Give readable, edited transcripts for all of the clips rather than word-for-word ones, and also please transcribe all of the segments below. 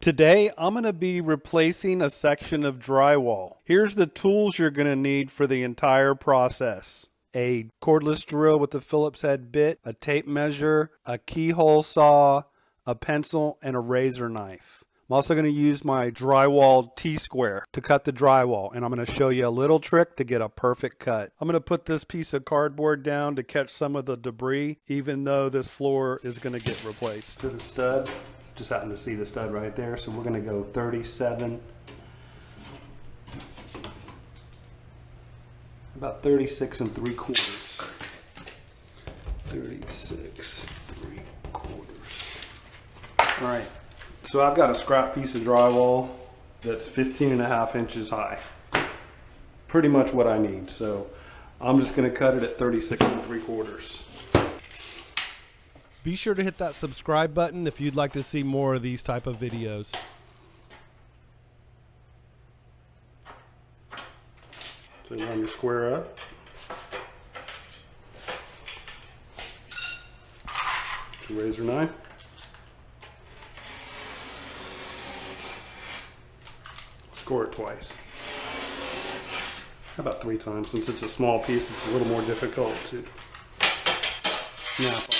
Today, I'm going to be replacing a section of drywall. Here's the tools you're going to need for the entire process. A cordless drill with a Phillips head bit, a tape measure, a keyhole saw, a pencil, and a razor knife. I'm also going to use my drywall T-square to cut the drywall, and I'm going to show you a little trick to get a perfect cut. I'm going to put this piece of cardboard down to catch some of the debris, even though this floor is going to get replaced. To the stud. Just happen to see the stud right there, so we're going to go 37, about 36 3/4. 36 3/4. All right, so I've got a scrap piece of drywall that's 15.5 inches high. Pretty much what I need, so I'm just going to cut it at 36 3/4. Be sure to hit that subscribe button if you'd like to see more of these type of videos. So you line your square up. Your razor knife. Score it twice. How about 3 times? Since it's a small piece, it's a little more difficult to snap off.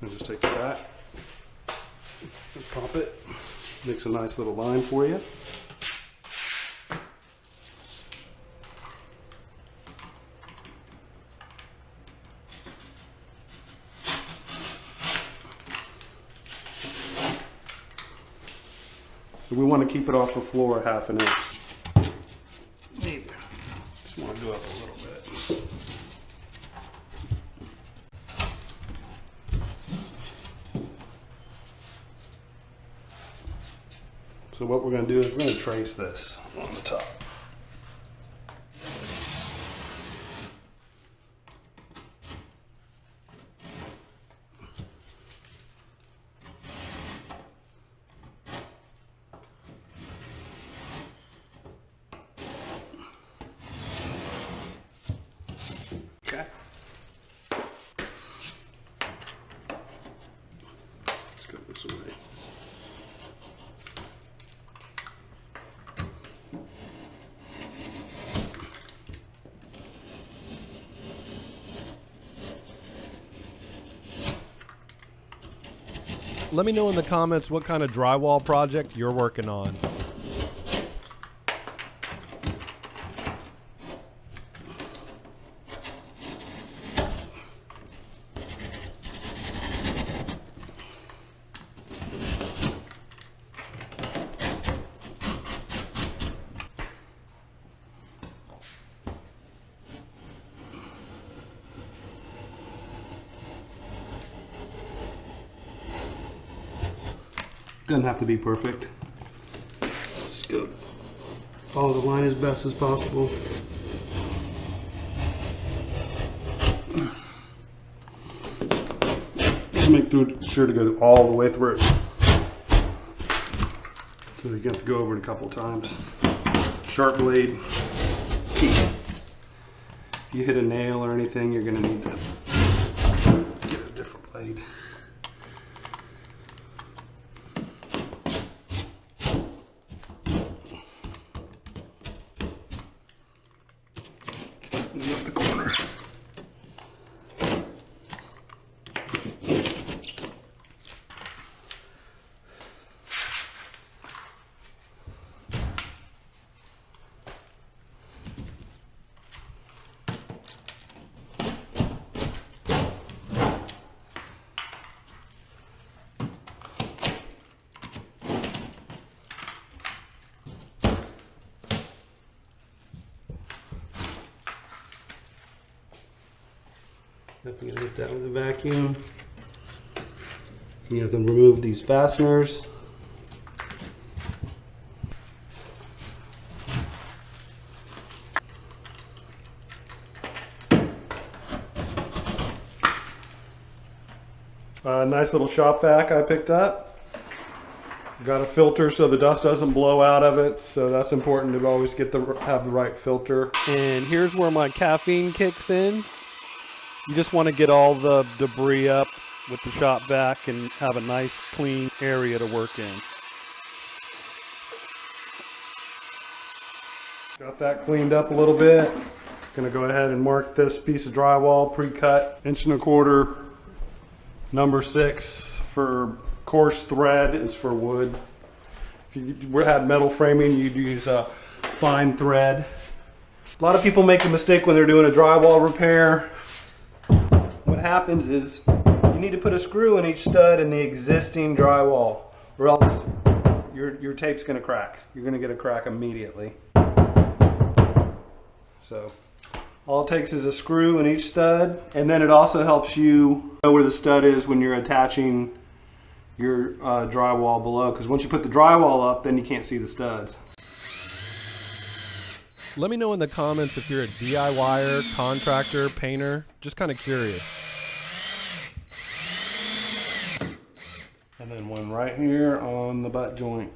And just take the back and pop it. Makes a nice little line for you. We want to keep it off the floor 1/2 inch. Maybe. Just want to go up a little bit. So what we're going to do is we're going to trace this on the top. Okay. Let's go this way. Let me know in the comments what kind of drywall project you're working on. Doesn't have to be perfect. Just go follow the line as best as possible. Just make sure to go all the way through. So you have to go over it a couple times. Sharp blade, key. If you hit a nail or anything, you're going to need to get a different blade. Up the corners. Nothing to hit that with a vacuum. You have to remove these fasteners. Nice little shop vac I picked up. Got a filter so the dust doesn't blow out of it, so that's important to always have the right filter. And here's where my caffeine kicks in. You just want to get all the debris up with the shop vac and have a nice clean area to work in. Got that cleaned up a little bit. Gonna go ahead and mark this piece of drywall pre-cut, 1.25 inch, number 6 for coarse thread is for wood. If you had metal framing, you'd use a fine thread. A lot of people make a mistake when they're doing a drywall repair. What happens is you need to put a screw in each stud in the existing drywall, or else your tape's gonna crack. You're gonna get a crack immediately. So all it takes is a screw in each stud, and then it also helps you know where the stud is when you're attaching your drywall below, because once you put the drywall up, then you can't see the studs. Let me know in the comments if you're a DIYer, contractor, painter. Just kind of curious. And then one right here on the butt joint.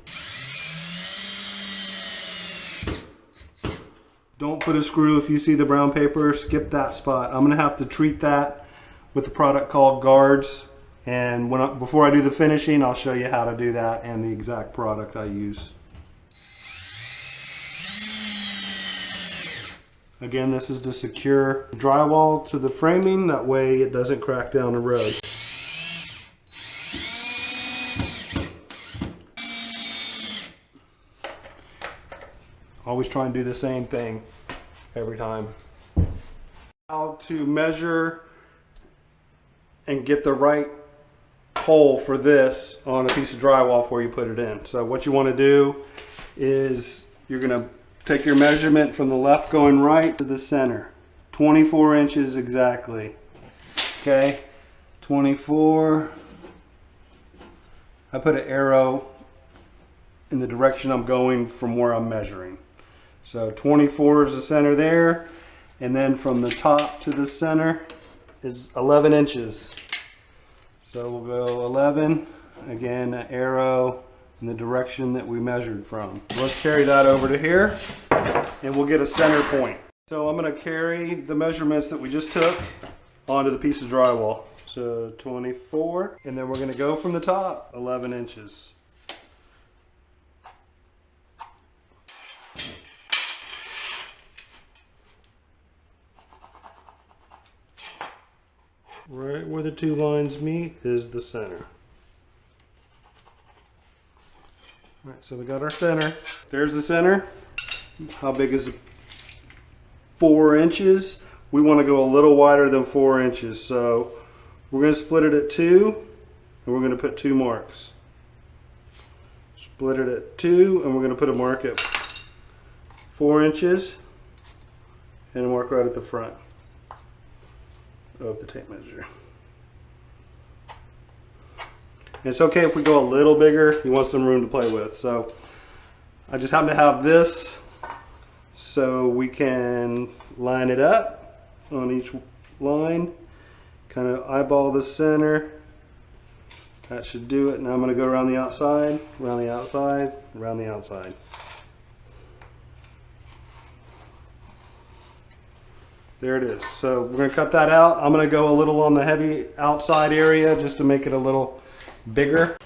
Don't put a screw if you see the brown paper, skip that spot. I'm gonna have to treat that with a product called guards. And before I do the finishing, I'll show you how to do that and the exact product I use. Again, this is to secure drywall to the framing, that way it doesn't crack down the road. Always try and do the same thing every time. How to measure and get the right hole for this on a piece of drywall before you put it in. So what you want to do is you're going to take your measurement from the left going right to the center. 24 inches exactly. Okay, 24. I put an arrow in the direction I'm going from where I'm measuring. So 24 is the center there, and then from the top to the center is 11 inches. So we'll go 11, again an arrow in the direction that we measured from. Let's carry that over to here and we'll get a center point. So I'm going to carry the measurements that we just took onto the piece of drywall. So 24, and then we're going to go from the top 11 inches. Right where the two lines meet is the center. Alright, so we got our center. There's the center. How big is it? 4 inches. We want to go a little wider than 4 inches, so we're going to split it at 2, and we're going to put 2 marks. Split it at 2, and we're going to put a mark at 4 inches, and a mark right at the front of the tape measure. And it's okay if we go a little bigger. You want some room to play with. So I just happen to have this so we can line it up on each line, kind of eyeball the center. That should do it. Now I'm going to go around the outside, around the outside, around the outside. There it is. So we're going to cut that out. I'm going to go a little on the heavy outside area just to make it a little bigger.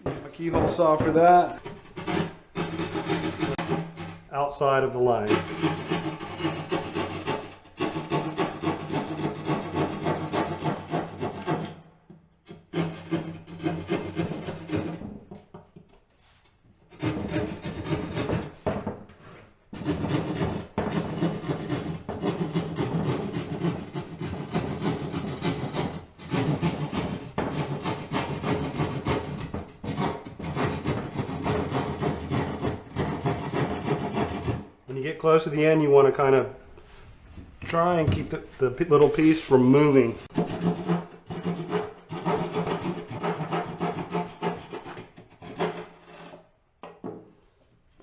A keyhole saw for that. Outside of the line. When you get close to the end, you want to kind of try and keep the little piece from moving.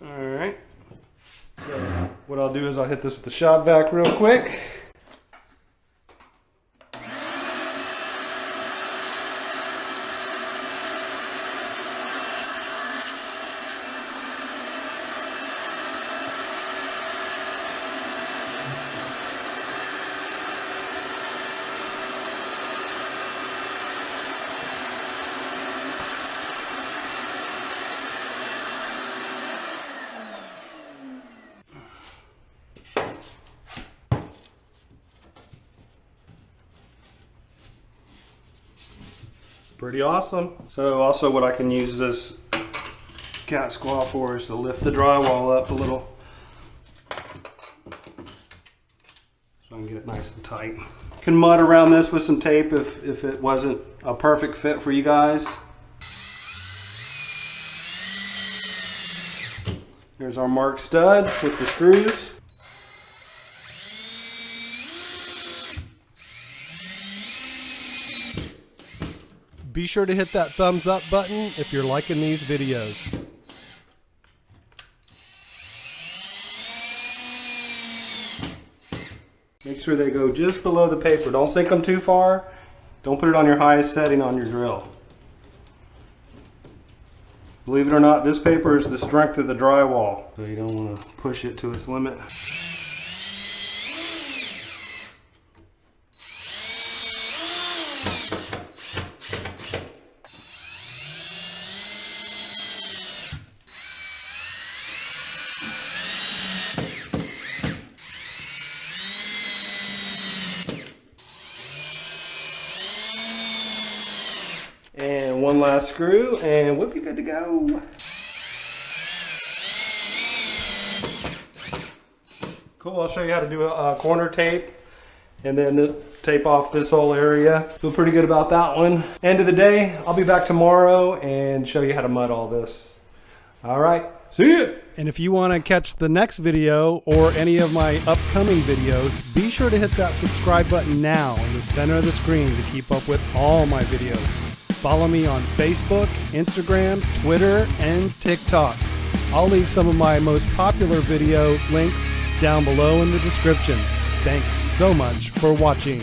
Alright, so what I'll do is I'll hit this with the shop vac real quick. Pretty awesome. So also what I can use this cat squaw for is to lift the drywall up a little, so I can get it nice and tight. Can mud around this with some tape if it wasn't a perfect fit for you guys. There's our marked stud with the screws. Be sure to hit that thumbs up button if you're liking these videos. Make sure they go just below the paper. Don't sink them too far. Don't put it on your highest setting on your drill. Believe it or not, this paper is the strength of the drywall, so you don't want to push it to its limit. And one last screw, and we'll be good to go. Cool, I'll show you how to do a corner tape and then tape off this whole area. Feel pretty good about that one. End of the day, I'll be back tomorrow and show you how to mud all this. All right, see ya. And if you want to catch the next video or any of my upcoming videos, be sure to hit that subscribe button now in the center of the screen to keep up with all my videos. Follow me on Facebook, Instagram, Twitter, and TikTok. I'll leave some of my most popular video links down below in the description. Thanks so much for watching.